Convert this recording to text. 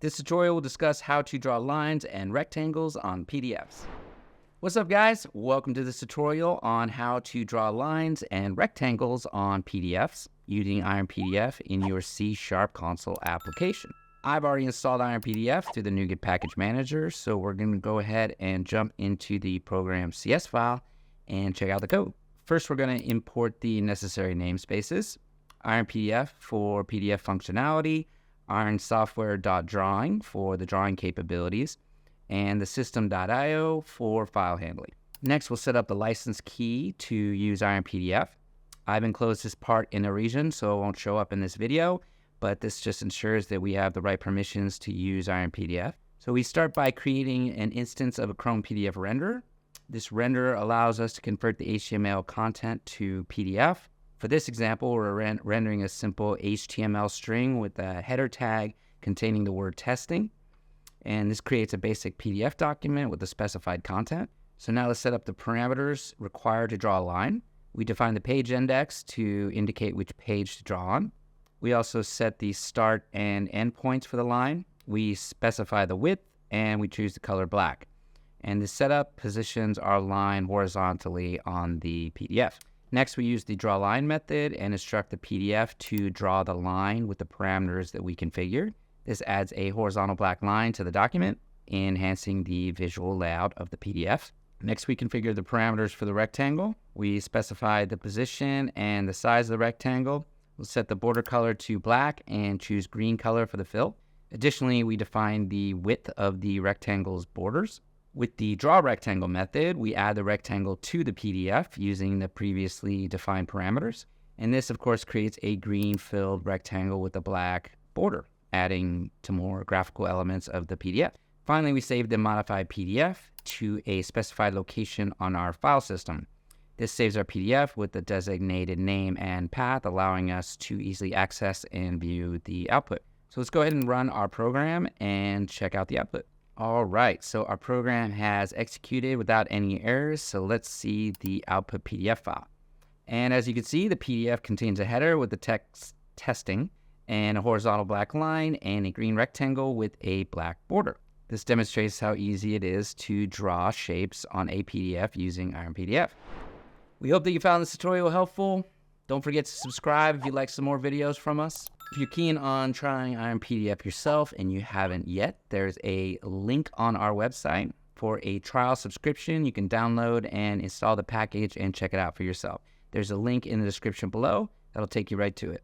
This tutorial will discuss how to draw lines and rectangles on PDFs. What's up, guys? Welcome to this tutorial on how to draw lines and rectangles on PDFs using Iron PDF in your C# console application. I've already installed Iron PDF through the NuGet Package Manager, so we're going to go ahead and jump into the program CS file and check out the code. First, we're going to import the necessary namespaces: Iron PDF for PDF functionality, Iron Software.drawing for the drawing capabilities, and the System.io for file handling. Next, we'll set up the license key to use Iron PDF. I've enclosed this part in a region, so it won't show up in this video, but this just ensures that we have the right permissions to use Iron PDF. So we start by creating an instance of a Chrome PDF renderer. This renderer allows us to convert the HTML content to PDF. For this example, we're rendering a simple HTML string with a header tag containing the word testing. And this creates a basic PDF document with the specified content. So now let's set up the parameters required to draw a line. We define the page index to indicate which page to draw on. We also set the start and end points for the line. We specify the width, and we choose the color black. And the setup positions our line horizontally on the PDF. Next, we use the drawLine method and instruct the PDF to draw the line with the parameters that we configured. This adds a horizontal black line to the document, enhancing the visual layout of the PDF. Next, we configure the parameters for the rectangle. We specify the position and the size of the rectangle. We'll set the border color to black and choose green color for the fill. Additionally, we define the width of the rectangle's borders. With the drawRectangle method, we add the rectangle to the PDF using the previously defined parameters. And this, of course, creates a green-filled rectangle with a black border, adding to more graphical elements of the PDF. Finally, we save the modified PDF to a specified location on our file system. This saves our PDF with the designated name and path, allowing us to easily access and view the output. So let's go ahead and run our program and check out the output. All right, so our program has executed without any errors, so let's see the output PDF file. And as you can see, the PDF contains a header with the text testing and a horizontal black line and a green rectangle with a black border. This demonstrates how easy it is to draw shapes on a PDF using Iron PDF. We hope that you found this tutorial helpful. Don't forget to subscribe if you'd like some more videos from us. If you're keen on trying Iron PDF yourself and you haven't yet, there's a link on our website for a trial subscription. You can download and install the package and check it out for yourself. There's a link in the description below that'll take you right to it.